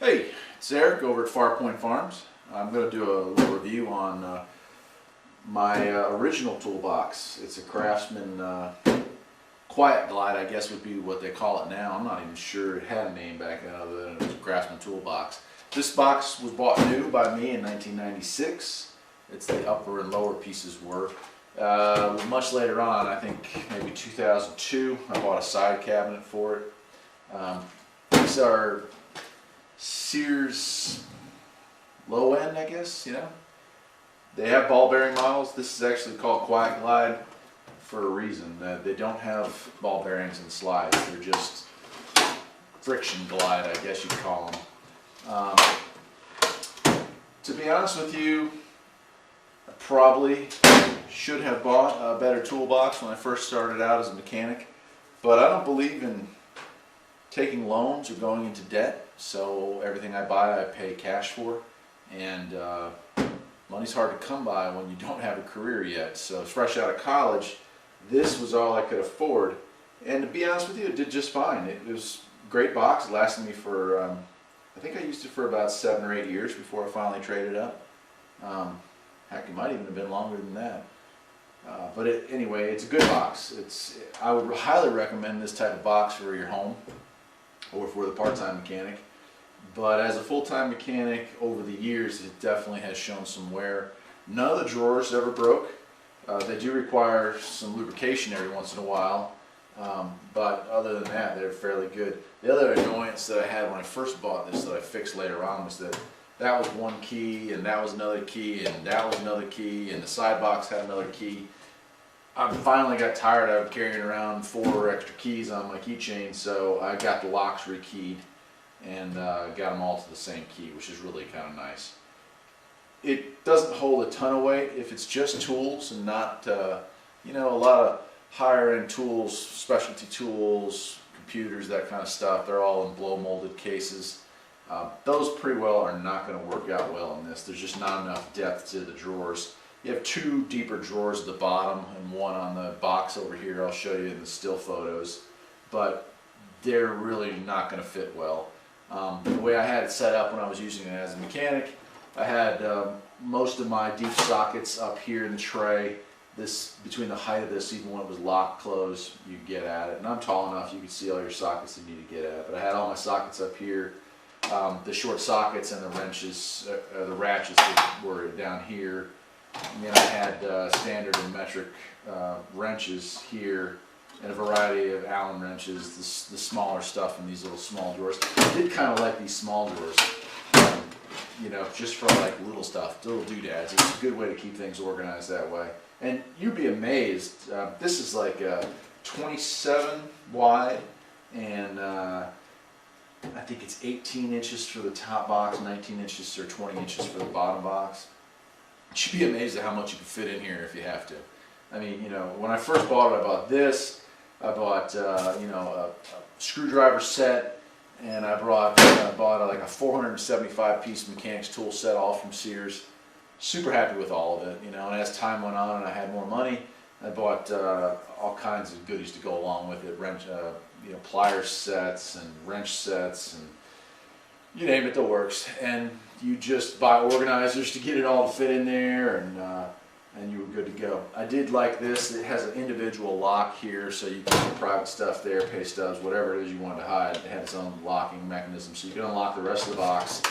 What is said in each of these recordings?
Hey, it's Eric over at Far Point Farms. I'm going to do a little review on my original toolbox. It's a Craftsman Quiet Glide, I guess would be what they call it now. I'm not even sure it had a name back then other than it was a Craftsman Toolbox. This box was bought new by me in 1996. It's the upper and lower pieces were. Much later on, I think maybe 2002, I bought a side cabinet for it. These are Sears low end, I guess, you know. They have ball bearing models. This is actually called Quiet Glide for a reason. They don't have ball bearings and slides. They're just friction glide, I guess you'd call them. To be honest with you, I probably should have bought a better toolbox when I first started out as a mechanic, but I don't believe in taking loans or going into debt, so everything I buy I pay cash for, and money's hard to come by when you don't have a career yet. So fresh out of college, this was all I could afford, and to be honest with you, it did just fine. It was a great box. It lasted me for I think I used it for about 7 or 8 years before I finally traded up. Heck, it might even have been longer than that. Anyway, it's a good box. I would highly recommend this type of box for your home or for the part-time mechanic. But as a full-time mechanic, over the years, it definitely has shown some wear. None of the drawers ever broke. They do require some lubrication every once in a while, but other than that, they're fairly good. The other annoyance that I had when I first bought this that I fixed later on was that was one key, and that was another key, and that was another key, and the side box had another key. I finally got tired of carrying around 4 extra keys on my keychain, so I got the locks rekeyed and got them all to the same key, which is really kind of nice. It doesn't hold a ton of weight if it's just tools and not, you know, a lot of higher end tools, specialty tools, computers, that kind of stuff. They're all in blow molded cases. Those pretty well are not going to work out well in this. There's just not enough depth to the drawers. You have 2 deeper drawers at the bottom and one on the box over here. I'll show you in the still photos, but they're really not going to fit well. The way I had it set up when I was using it as a mechanic, I had most of my deep sockets up here in the tray. Between the height of this, even when it was locked closed, you get at it. And I'm tall enough you can see all your sockets you need to get at. But I had all my sockets up here. The short sockets and the wrenches, the ratchets were down here. And then I had standard and metric wrenches here, and a variety of Allen wrenches, the smaller stuff in these little small drawers. I did kind of like these small drawers, you know, just for like little stuff, little doodads. It's a good way to keep things organized that way. And you'd be amazed, this is like 27 wide, and I think it's 18 inches for the top box, 19 inches or 20 inches for the bottom box. You'd be amazed at how much you can fit in here if you have to. I mean, you know, when I first bought it, I bought this. I bought, you know, a screwdriver set, and I bought like a 475 piece mechanics tool set, all from Sears. Super happy with all of it, you know. And as time went on and I had more money, I bought all kinds of goodies to go along with it. Wrench, you know, pliers sets and wrench sets and you name it, the works. And you just buy organizers to get it all to fit in there, and you were good to go. I did like this. It has an individual lock here, so you can put private stuff there, pay stubs, whatever it is you wanted to hide. It had its own locking mechanism, so you can unlock the rest of the box,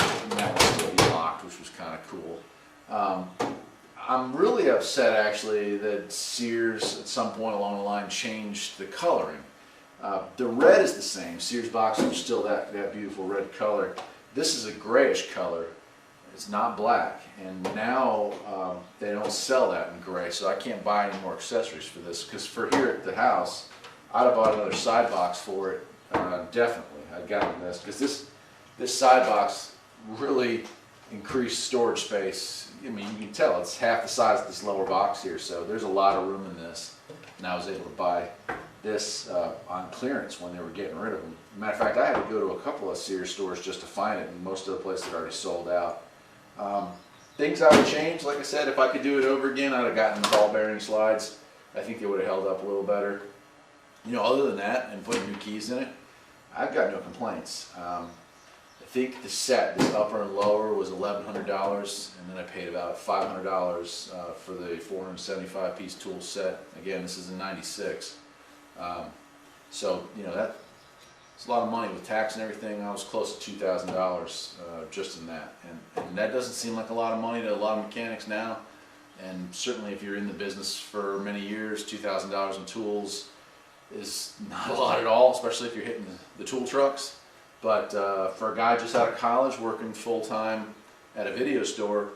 and that would still be locked, which was kind of cool. I'm really upset, actually, that Sears, at some point along the line, changed the coloring. The red is the same. Sears boxes are still that beautiful red color. This is a grayish color. It's not black, and now they don't sell that in gray, so I can't buy any more accessories for this, because for here at the house, I'd have bought another side box for it, definitely. I'd gotten this, because this side box really increased storage space. I mean, you can tell it's half the size of this lower box here, so there's a lot of room in this, and I was able to buy this on clearance when they were getting rid of them. Matter of fact, I had to go to a couple of Sears stores just to find it, and most of the places had already sold out. Things I would change, like I said, if I could do it over again, I'd have gotten the ball bearing slides. I think they would have held up a little better. You know, other than that, and putting new keys in it, I've got no complaints. think the set, this upper and lower, was $1,100, and then I paid about $500 for the 475 piece tool set. Again, this is in '96. So, you know, it's a lot of money with tax and everything. I was close to $2,000 just in that. And that doesn't seem like a lot of money to a lot of mechanics now. And certainly if you're in the business for many years, $2,000 in tools is not a lot at all, especially if you're hitting the tool trucks. But for a guy just out of college working full-time at a video store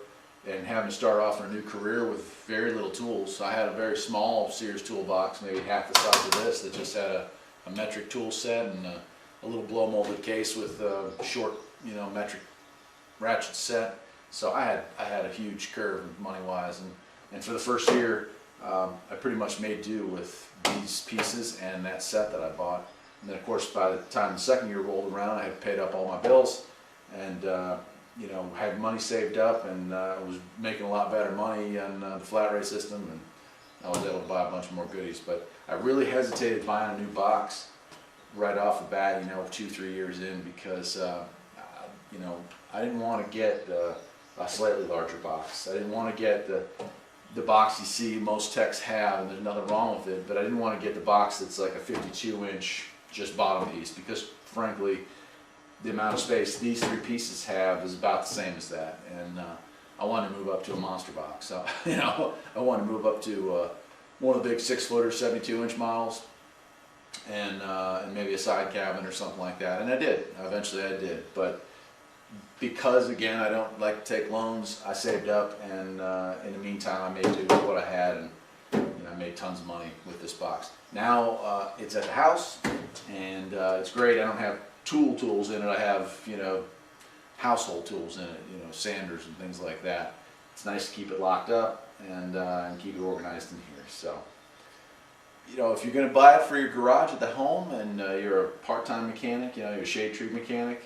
and having to start off in a new career with very little tools, I had a very small Sears toolbox, maybe half the size of this, that just had a metric tool set and a little blow molded case with a short, you know, metric ratchet set. So I had a huge curve money-wise, and for the first year, I pretty much made do with these pieces and that set that I bought. And then, of course, by the time the second year rolled around, I had paid up all my bills, and you know, had money saved up, and was making a lot better money on the flat rate system, and I was able to buy a bunch more goodies. But I really hesitated buying a new box right off the bat, you know, 2-3 years in, because you know, I didn't want to get a slightly larger box. I didn't want to get the box you see most techs have, and there's nothing wrong with it, but I didn't want to get the box that's like a 52-inch just bottom piece, because frankly, the amount of space these three pieces have is about the same as that, and I wanted to move up to a monster box. So, you know, I wanted to move up to one of the big 6-footer, 72-inch models, and maybe a side cabin or something like that, and I did. Eventually I did, but because, again, I don't like to take loans, I saved up, and in the meantime I made do with what I had, and you know, I made tons of money with this box. Now it's at the house, and it's great. I don't have tools in it. I have, you know, household tools in it, you know, sanders and things like that. It's nice to keep it locked up and keep it organized in here. So, you know, if you're going to buy it for your garage at the home, and you're a part-time mechanic, you know, you're a shade tree mechanic,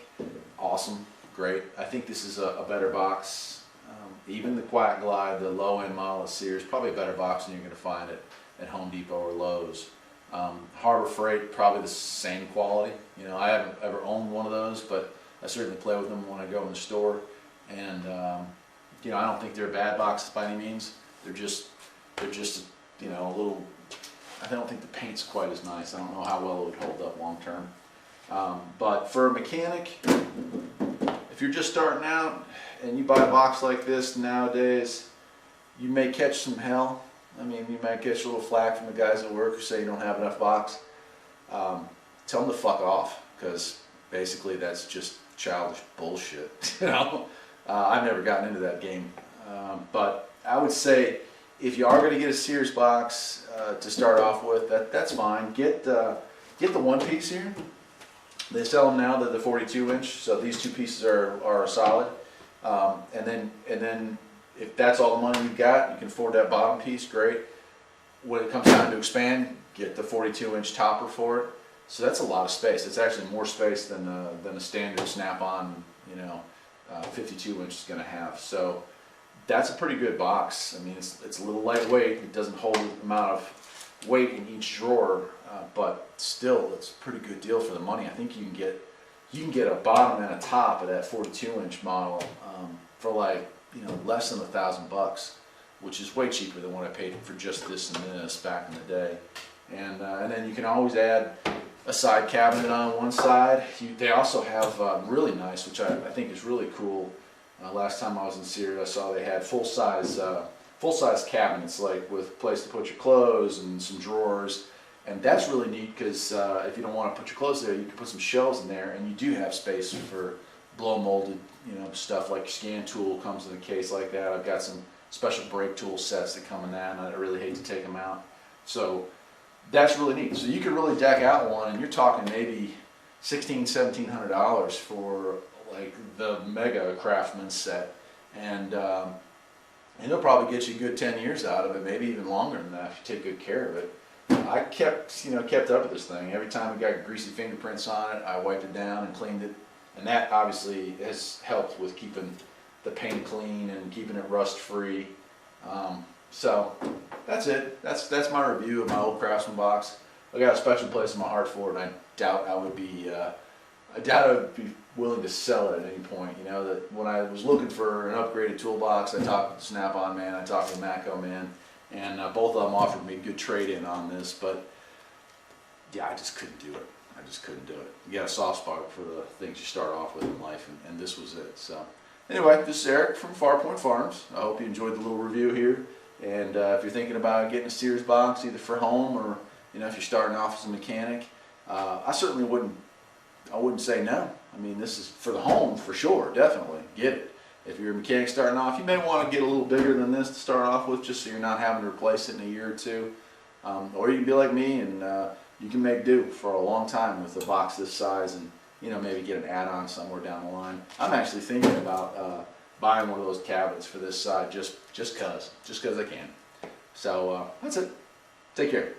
awesome, great. I think this is a better box. Even the Quiet Glide, the low-end model of Sears, probably a better box than you're going to find at Home Depot or Lowe's. Harbor Freight, probably the same quality. You know, I haven't ever owned one of those, but I certainly play with them when I go in the store. And you know, I don't think they're bad boxes by any means. They're just you know, a little. I don't think the paint's quite as nice. I don't know how well it would hold up long term. But for a mechanic, if you're just starting out and you buy a box like this nowadays, you may catch some hell. I mean, you might get a little flack from the guys at work who say you don't have enough box. Tell them to fuck off, because basically that's just childish bullshit. You know, I've never gotten into that game, but I would say if you are going to get a Sears box to start off with, that's fine. Get the one piece here. They sell them now, the 42-inch. So these two pieces are solid, and then. If that's all the money you've got, you can afford that bottom piece, great. When it comes time to expand, get the 42-inch topper for it. So that's a lot of space. It's actually more space than a standard snap-on, you know, 52-inch is going to have. So that's a pretty good box. I mean, it's a little lightweight. It doesn't hold the amount of weight in each drawer, but still, it's a pretty good deal for the money. I think you can get a bottom and a top of that 42-inch model for like, you know, less than $1,000, which is way cheaper than what I paid for just this and this back in the day. And then you can always add a side cabinet on one side. They also have really nice, which I think is really cool. Last time I was in Sears, I saw they had full-size cabinets, like with a place to put your clothes and some drawers. And that's really neat, because if you don't want to put your clothes there, you can put some shelves in there, and you do have space for blow molded, you know, stuff like your scan tool comes in a case like that. I've got some special brake tool sets that come in that, and I really hate to take them out. So that's really neat. So you can really deck out one, and you're talking maybe $1,700 for like the mega Craftsman set, and it'll probably get you a good 10 years out of it, maybe even longer than that if you take good care of it. I kept up with this thing. Every time it got greasy fingerprints on it, I wiped it down and cleaned it. And that obviously has helped with keeping the paint clean and keeping it rust free. So that's it. That's my review of my old Craftsman box. I got a special place in my heart for it, and I doubt I would be I doubt I'd be willing to sell it at any point. You know, that when I was looking for an upgraded toolbox, I talked with the Snap-on man, I talked with the Matco man, and both of them offered me a good trade-in on this, but yeah, I just couldn't do it. I just couldn't do it. You got a soft spot for the things you start off with in life, and this was it. So anyway, this is Eric from Farpoint Farms. I hope you enjoyed the little review here. And if you're thinking about getting a Sears box, either for home or if you're starting off as a mechanic, I certainly wouldn't say no. I mean, this is for the home for sure, definitely get it. If you're a mechanic starting off, you may want to get a little bigger than this to start off with, just so you're not having to replace it in a year or two. Or you can be like me and you can make do for a long time with a box this size, and maybe get an add-on somewhere down the line. I'm actually thinking about buying one of those cabinets for this side just cause I can. So that's it. Take care.